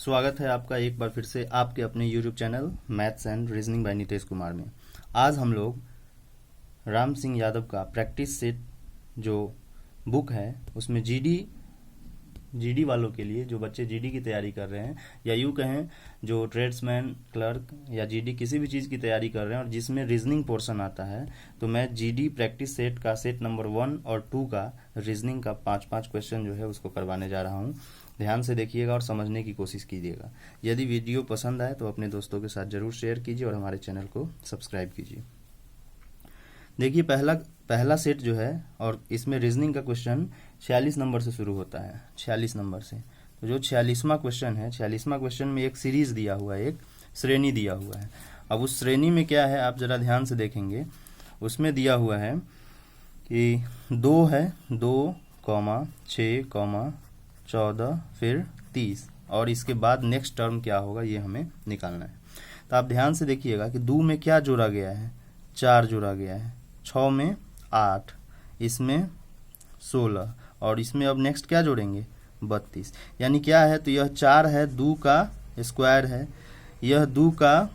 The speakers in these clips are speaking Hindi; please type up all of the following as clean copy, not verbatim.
स्वागत है आपका एक बार फिर से आपके अपने YouTube channel maths and reasoning bye Nitish Kumar में। आज हम लोग राम सिंह यादव का प्रैक्टिस सेट जो बुक है उसमें जीडी वालों के लिए, जो बच्चे जीडी की तैयारी कर रहे हैं या यूँ कहें जो ट्रेड्समैन, क्लर्क या जीडी किसी भी चीज़ की तैयारी कर रहे हैं और जिसमें रीजनिंग पोर्शन आता है, तो मैं जीडी प्रैक्टिस सेट का सेट नंबर 1 और 2 का रीजनिंग का 5-5 क्वेश्चन जो है उसको करवाने जा रहा हूँ। ध्यान से देखिएगा और समझने की कोशिश कीजिएगा। यदि वीडियो पसंद आए तो अपने दोस्तों के साथ जरूर शेयर कीजिए और हमारे चैनल को सब्सक्राइब कीजिए। देखिए पहला सेट जो है और इसमें रीजनिंग का क्वेश्चन 46 नंबर से शुरू होता है, 46 नंबर से। तो जो 46वां क्वेश्चन है, 46वां क्वेश्चन में एक सीरीज दिया हुआ है, एक श्रेणी दिया हुआ है। अब उस श्रेणी में क्या है आप जरा ध्यान से देखेंगे। उसमें दिया हुआ है कि 2 है, 2, 6, 14 फिर 30 और इसके बाद नेक्स्ट टर्म क्या होगा ये हमें निकालना है। तो आप ध्यान से देखिएगा कि 2 में क्या जोड़ा गया है, 4 जोड़ा गया है, 6 में 8, इसमें 16 और इसमें अब नेक्स्ट क्या जोड़ेंगे 32। यानी क्या है, तो यह 4 है, 2 का स्क्वायर है, यह 2 का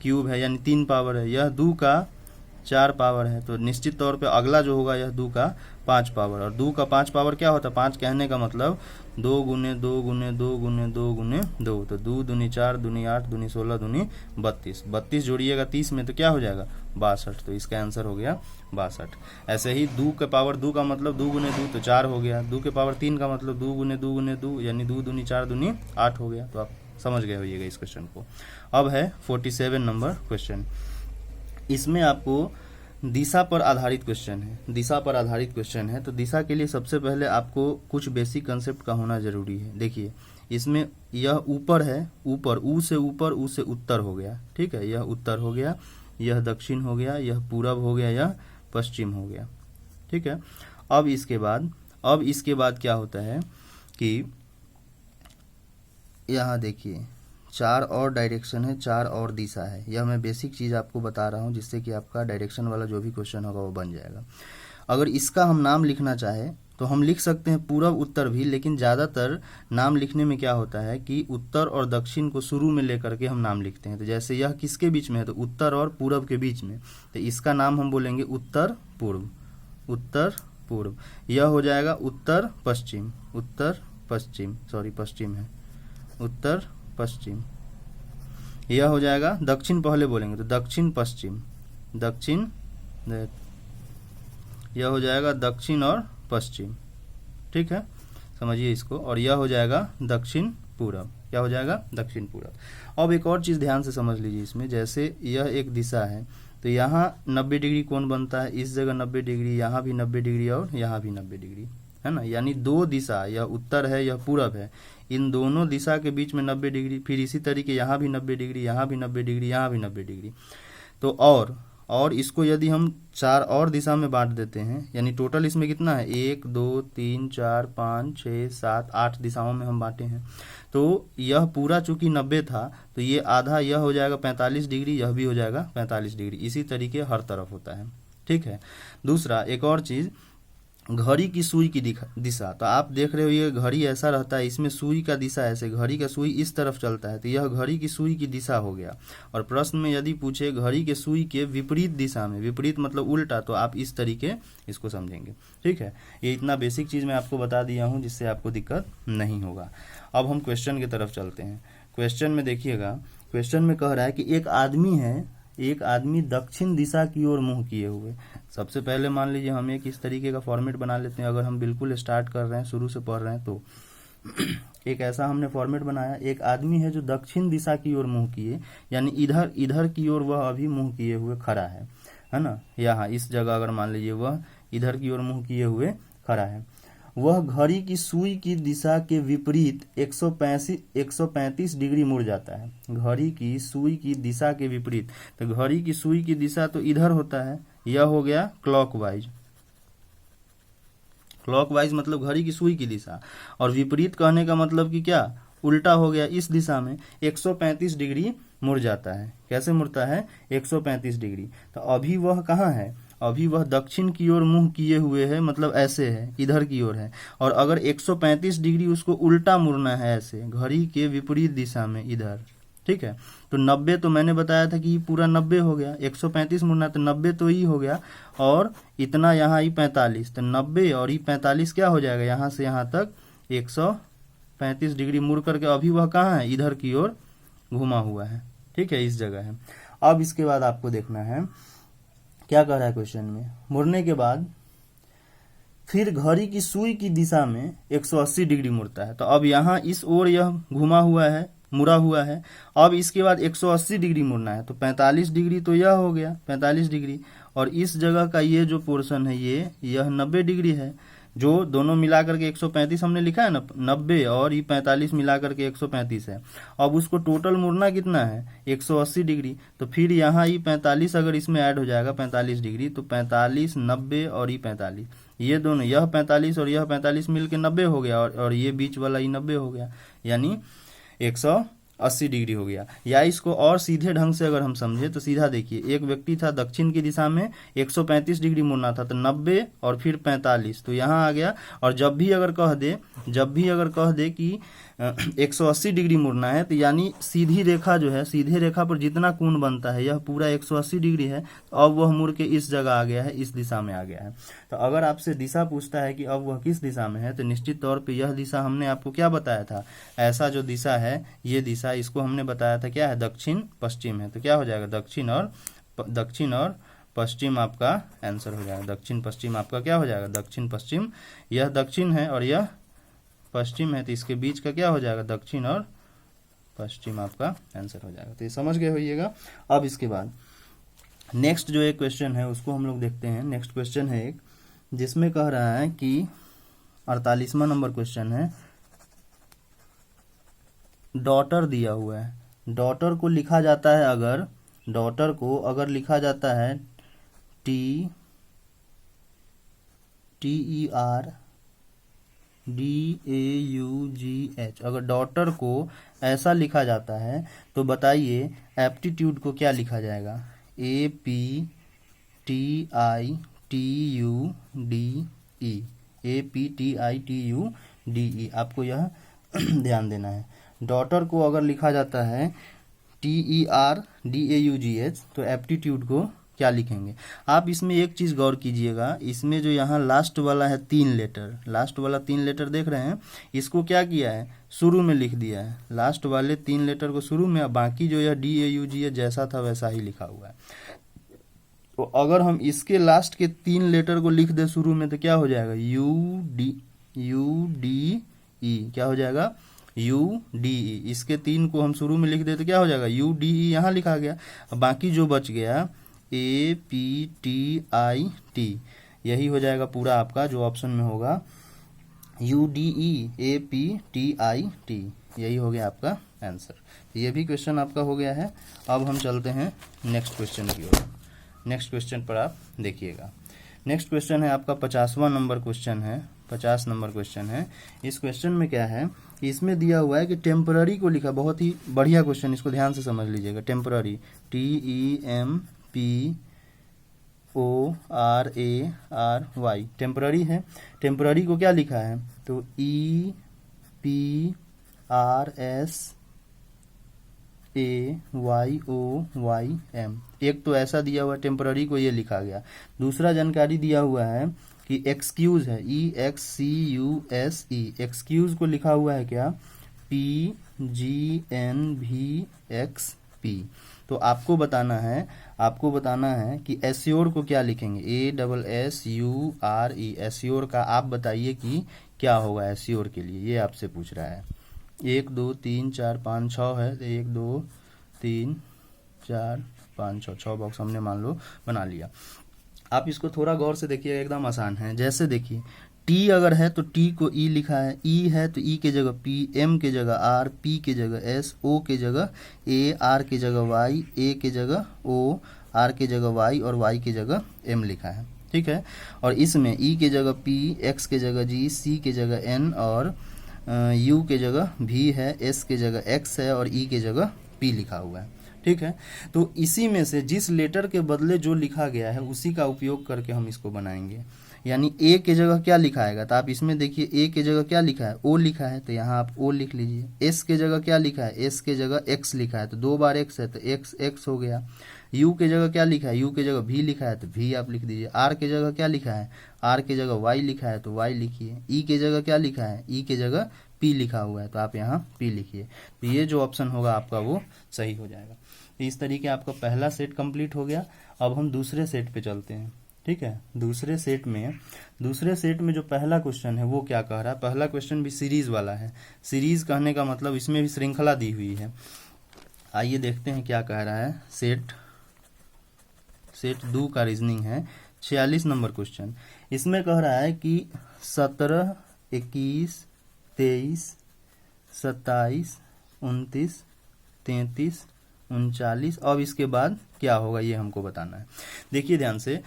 क्यूब है यानी 3 पावर है, यह 2 का 4 पावर है। तो निश्चित तौर पे अगला जो होगा यह 2 का 5 पावर। और 2 का 5 पावर क्या होता है, 5 कहने का मतलब 2 गुने 2 गुने 2 गुने 2 गुने 2। तो 2 दूनी 4 दूनी 8 दूनी 16 दूनी 32। 32 जोड़िएगा 30 में तो क्या हो जाएगा 62। तो इसका आंसर हो गया 62। ऐसे ही 2 के पावर 2 का मतलब 2 गुने 2 तो 4 हो गया। 2 के पावर 3 का मतलब 2 गुने 2 गुने 2 यानी 2 दूनी 4 दूनी 8 हो गया। तो आप समझ गए होइएगा इस क्वेश्चन को। अब है 47 नंबर क्वेश्चन। इसमें आपको दिशा पर आधारित क्वेश्चन है, दिशा पर आधारित क्वेश्चन है। तो दिशा के लिए सबसे पहले आपको कुछ बेसिक कंसेप्ट का होना जरूरी है। देखिए इसमें यह ऊपर है, ऊपर ऊ से उत्तर हो गया, ठीक है, यह उत्तर हो गया, यह दक्षिण हो गया, यह पूरब हो गया, यह पश्चिम हो गया, ठीक है। अब इसके बाद क्या होता है कि यहाँ देखिए 4 और डायरेक्शन है, 4 और दिशा है। यह मैं बेसिक चीज़ आपको बता रहा हूँ जिससे कि आपका डायरेक्शन वाला जो भी क्वेश्चन होगा वो बन जाएगा। अगर इसका हम नाम लिखना चाहे तो हम लिख सकते हैं पूरब उत्तर भी, लेकिन ज़्यादातर नाम लिखने में क्या होता है कि उत्तर और दक्षिण को शुरू में लेकर के हम नाम लिखते हैं। तो जैसे यह किसके बीच में है, तो उत्तर और पूरब के बीच में, तो इसका नाम हम बोलेंगे उत्तर पूर्व, उत्तर पूर्व। यह हो जाएगा उत्तर पश्चिम, पश्चिम है, उत्तर पश्चिम। यह हो जाएगा दक्षिण, पहले बोलेंगे तो दक्षिण पश्चिम, यह हो जाएगा दक्षिण और पश्चिम, ठीक है, समझिए इसको। और यह हो जाएगा दक्षिण पूरब, क्या हो जाएगा दक्षिण पूरब। अब एक और चीज़ ध्यान से समझ लीजिए इसमें, जैसे यह एक दिशा है तो यहाँ 90 डिग्री कोण बनता है, इस जगह 90 डिग्री, यहाँ भी 90 डिग्री और यहाँ भी 90 डिग्री, है ना। यानी 2 दिशा, यह उत्तर है यह पूरब है, इन दोनों दिशा के बीच में 90 डिग्री। फिर इसी तरीके यहाँ भी 90 डिग्री, यहाँ भी 90 डिग्री, यहाँ भी 90 डिग्री। तो और इसको यदि हम 4 और दिशा में बांट देते हैं, यानी टोटल इसमें कितना है 1 2 3 4 5 6 7 8 दिशाओं में हम बांटे हैं। तो यह पूरा चूंकि 90 था तो ये आधा यह हो जाएगा 45 डिग्री, यह भी हो जाएगा 45 डिग्री। इसी तरीके हर तरफ होता है, ठीक है। दूसरा एक और चीज़, घड़ी की सुई की दिशा। तो आप देख रहे हो ये घड़ी ऐसा रहता है, इसमें सुई का दिशा ऐसे, घड़ी का सुई इस तरफ चलता है, तो यह घड़ी की सुई की दिशा हो गया। और प्रश्न में यदि पूछे घड़ी के सुई के विपरीत दिशा में, विपरीत मतलब उल्टा, तो आप इस तरीके इसको समझेंगे, ठीक है। ये इतना बेसिक चीज़ मैं आपको बता दिया हूँ जिससे आपको दिक्कत नहीं होगा। अब हम क्वेश्चन की तरफ चलते हैं। क्वेश्चन में देखिएगा, क्वेश्चन में कह रहा है कि एक आदमी दक्षिण दिशा की ओर मुंह किए हुए। सबसे पहले मान लीजिए हम एक इस तरीके का फॉर्मेट बना लेते हैं। अगर हम बिल्कुल स्टार्ट कर रहे हैं, शुरू से पढ़ रहे हैं, तो एक ऐसा हमने फॉर्मेट बनाया। एक आदमी है जो दक्षिण दिशा की ओर मुंह किए, यानी इधर की ओर वह अभी मुंह किए हुए खड़ा है ना। यहाँ इस जगह अगर मान लीजिए वह इधर की ओर मुंह किए हुए खड़ा है। वह घड़ी की सुई की दिशा के विपरीत 135 डिग्री मुड़ जाता है। घड़ी की सुई की दिशा के विपरीत, तो घड़ी की सुई की दिशा तो इधर होता है, यह हो गया क्लॉकवाइज, क्लॉकवाइज मतलब घड़ी की सुई की दिशा। और विपरीत कहने का मतलब कि क्या, उल्टा हो गया, इस दिशा में 135 डिग्री मुड़ जाता है। कैसे मुड़ता है 135 डिग्री। तो अभी वह कहाँ है, अभी वह दक्षिण की ओर मुंह किए हुए है, मतलब ऐसे है, इधर की ओर है। और अगर 135 डिग्री उसको उल्टा मुड़ना है, ऐसे घड़ी के विपरीत दिशा में इधर, ठीक है। तो 90 तो मैंने बताया था कि पूरा 90 हो गया, 135 मुड़ना तो 90 तो ही हो गया, और इतना यहाँ ही 45, तो 90 और ही 45 क्या हो जाएगा, यहाँ से यहाँ तक 135 डिग्री मुड़ करके अभी वह कहाँ है, इधर की ओर घुमा हुआ है, ठीक है, इस जगह है। अब इसके बाद आपको देखना है क्या कह रहा है क्वेश्चन में। मुड़ने के बाद फिर घड़ी की सुई की दिशा में 180 डिग्री मुड़ता है। तो अब यहाँ इस ओर यह घुमा हुआ है, मुड़ा हुआ है। अब इसके बाद 180 डिग्री मुड़ना है, तो 45 डिग्री तो यह हो गया 45 डिग्री, और इस जगह का ये जो पोर्शन है यह 90 डिग्री है। जो दोनों मिला करके 135 हमने लिखा है ना, 90 और ये 45 मिला करके 135 है। अब उसको टोटल मुड़ना कितना है, 180 डिग्री। तो फिर यहाँ ये 45 अगर इसमें ऐड हो जाएगा 45 डिग्री, तो 45, 90 और ये 45, ये दोनों, यह 45 और यह 45 मिल के 90 हो गया, और ये बीच वाला ये 90 हो गया, यानी 180 डिग्री हो गया। या इसको और सीधे ढंग से अगर हम समझे तो सीधा देखिए, एक व्यक्ति था दक्षिण की दिशा में, 135 डिग्री मुड़ना था, तो 90 और फिर 45, तो यहाँ आ गया। और जब भी अगर कह दे कि 180 डिग्री मुड़ना है, तो यानी सीधी रेखा जो है, सीधे रेखा पर जितना कोण बनता है यह पूरा 180 डिग्री है। तो अब वह मुड़ के इस जगह आ गया है, इस दिशा में आ गया है। तो अगर आपसे दिशा पूछता है कि अब वह किस दिशा में है, तो निश्चित तौर पे यह दिशा हमने आपको क्या बताया था, ऐसा जो दिशा है, ये दिशा, इसको हमने बताया था क्या है, दक्षिण पश्चिम है। तो क्या हो जाएगा, दक्षिण और पश्चिम आपका आंसर हो जाएगा। दक्षिण पश्चिम आपका क्या हो जाएगा, दक्षिण पश्चिम। यह दक्षिण है और यह पश्चिम है, तो इसके बीच का क्या हो जाएगा, दक्षिण और पश्चिम आपका आंसर हो जाएगा। तो ये समझ गए होइएगा। अब इसके बाद नेक्स्ट जो एक क्वेश्चन है उसको हम लोग देखते हैं। नेक्स्ट क्वेश्चन है एक, जिसमें कह रहा है कि 48वां नंबर क्वेश्चन है, डॉटर दिया हुआ है। डॉटर को लिखा जाता है अगर, डॉटर को अगर लिखा जाता है TERDAUGH, अगर डॉटर को ऐसा लिखा जाता है तो बताइए एप्टीट्यूड को क्या लिखा जाएगा, APTITUDE, आपको यह ध्यान देना है। डॉटर को अगर लिखा जाता है TERDAUGH, तो एप्टीट्यूड को क्या लिखेंगे। आप इसमें एक चीज गौर कीजिएगा, इसमें जो यहाँ लास्ट वाला है 3 लेटर, लास्ट वाला 3 लेटर देख रहे हैं, इसको क्या किया है, शुरू में लिख दिया है। लास्ट वाले 3 लेटर को शुरू में, बाकी जो यह DAUGH जैसा था वैसा ही लिखा हुआ है। तो अगर हम इसके लास्ट के 3 लेटर को लिख दे शुरू में, तो क्या हो जाएगा, UDE, क्या हो जाएगा, UDE। इसके 3 को हम शुरू में लिख दे तो क्या हो जाएगा, UDE, यहाँ लिखा गया। बाकी जो बच गया APTIT, यही हो जाएगा पूरा आपका जो ऑप्शन में होगा, UDE APTIT, यही हो गया आपका आंसर। ये भी क्वेश्चन आपका हो गया है। अब हम चलते हैं नेक्स्ट क्वेश्चन की ओर। नेक्स्ट क्वेश्चन पर आप देखिएगा। नेक्स्ट क्वेश्चन है आपका 50वां नंबर क्वेश्चन है, 50 नंबर क्वेश्चन है। इस क्वेश्चन में क्या है, इसमें दिया हुआ है कि टेम्पररी को लिखा, बहुत ही बढ़िया क्वेश्चन, इसको ध्यान से समझ लीजिएगा। टेम्पररी, TEMPORARY, टेम्पररी है। टेम्पररी को क्या लिखा है, तो EPRSAYOYM। एक तो ऐसा दिया हुआ टेम्पररी को ये लिखा गया। दूसरा जानकारी दिया हुआ है कि एक्सक्यूज है, EXCUSE, एक्सक्यूज को लिखा हुआ है क्या, PGNVXP। तो आपको बताना है कि एस्योर को क्या लिखेंगे, ASSURE, एस्योर का आप बताइए कि क्या होगा एस्योर के लिए, ये आपसे पूछ रहा है। 1 2 3 4 5 6 है, 1 2 3 4 5 6 बॉक्स हमने मान लो बना लिया। आप इसको थोड़ा गौर से देखिए, एकदम आसान है। जैसे देखिए, टी अगर है तो टी को ई लिखा है, ई है तो ई के जगह पी, एम के जगह आर, पी के जगह एस, ओ के जगह ए, आर के जगह वाई, ए के जगह ओ, आर के जगह वाई और वाई के जगह एम लिखा है, ठीक है। और इसमें ई के जगह पी, एक्स के जगह जी, सी के जगह एन और यू के जगह भी है, एस के जगह एक्स है और ई के जगह पी लिखा हुआ है, ठीक है। तो इसी में से जिस लेटर के बदले जो लिखा गया है उसी का उपयोग करके हम इसको बनाएंगे। यानी ए के जगह क्या लिखा आएगा, तो आप इसमें देखिए ए के जगह क्या लिखा है, ओ लिखा है, तो यहाँ आप ओ लिख लीजिए। एस के जगह क्या लिखा है, एस के जगह एक्स लिखा है, तो 2 बार एक्स है तो एक्स एक्स हो गया। यू के जगह क्या लिखा है, यू के जगह भी लिखा है तो भी आप लिख दीजिए। आर के जगह क्या लिखा है, आर के जगह वाई लिखा है तो वाई लिखिए। ई के जगह क्या लिखा है, ई के जगह पी लिखा हुआ है तो आप यहाँ पी लिखिए। तो ये जो ऑप्शन होगा आपका वो सही हो जाएगा। तो इस तरीके आपका पहला सेट कंप्लीट हो गया। अब हम दूसरे सेट पे चलते हैं। ठीक है, दूसरे सेट में जो पहला क्वेश्चन है वो क्या कह रहा है, पहला क्वेश्चन भी सीरीज वाला है। सीरीज कहने का मतलब इसमें भी श्रृंखला दी हुई है। आइए देखते हैं क्या कह रहा है। सेट 2 का रीजनिंग है। 46 नंबर क्वेश्चन। इसमें कह रहा है कि 17, 21, 23, 27, 29, 33, 39। अब इसके बाद क्या होगा ये हमको बताना है। देखिए ध्यान से,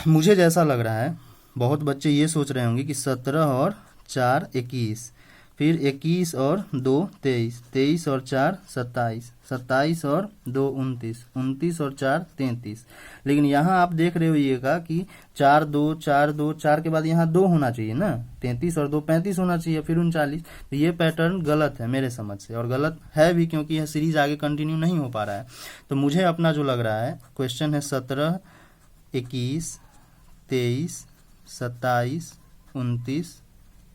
मुझे जैसा लग रहा है बहुत बच्चे ये सोच रहे होंगे कि 17 और 4 21, फिर 21 और 2 23, 23 और 4 27, 27 और 2 29, 29 और 4 33। लेकिन यहाँ आप देख रहे होइएगा कि 4 2 4 2 4 के बाद यहाँ 2 होना चाहिए ना, 33 और 2 35 होना चाहिए, फिर 39। तो ये पैटर्न गलत है मेरे समझ से, और गलत है भी क्योंकि यह सीरीज आगे कंटिन्यू नहीं हो पा रहा है। तो मुझे अपना जो लग रहा है क्वेश्चन है 17, 21, 23, 27, 29,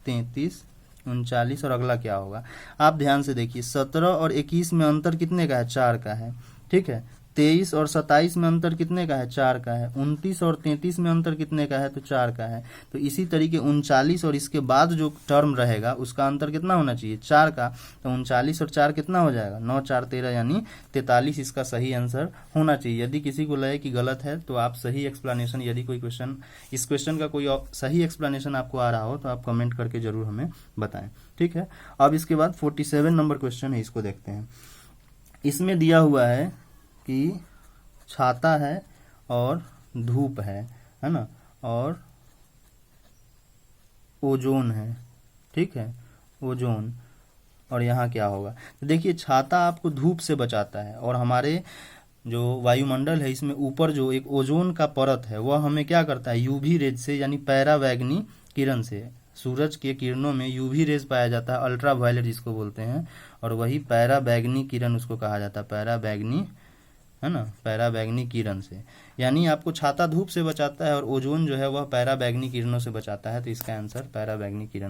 33, 39 और अगला क्या होगा। आप ध्यान से देखिए, 17 और 21 में अंतर कितने का है, 4 का है। ठीक है, 23 और 27 में अंतर कितने का है, 4 का है। 29 और 33 में अंतर कितने का है, तो 4 का है। तो इसी तरीके 39 और इसके बाद जो टर्म रहेगा उसका अंतर कितना होना चाहिए, 4 का। तो 39 और 4 कितना हो जाएगा, 9 4 13 यानी 43 इसका सही आंसर होना चाहिए। यदि किसी को लगे कि गलत है तो आप सही एक्सप्लेनेशन, यदि कोई क्वेश्चन, इस क्वेश्चन का कोई सही एक्सप्लेनेशन आपको आ रहा हो तो आप कमेंट करके जरूर हमें बताएं। ठीक है, अब इसके बाद 47 नंबर क्वेश्चन है, इसको देखते हैं। इसमें दिया हुआ है कि छाता है और धूप है ना, और ओजोन है। ठीक है, ओजोन, और यहाँ क्या होगा। तो देखिए, छाता आपको धूप से बचाता है, और हमारे जो वायुमंडल है इसमें ऊपर जो एक ओजोन का परत है वह हमें क्या करता है, यूवी रेज से यानी पैरावैगनी किरण से, सूरज के किरणों में यूवी रेज पाया जाता है, अल्ट्रा वायलेट जिसको बोलते हैं, और वही पैरावैगनी किरण उसको कहा जाता है, पैरावैगनी, है ना, पैरावैगनी किरण से। यानी आपको छाता धूप से बचाता है और ओजोन जो है वह पैरावैगनी किरणों से बचाता है। तो इसका आंसर पैरावैगनी किरण।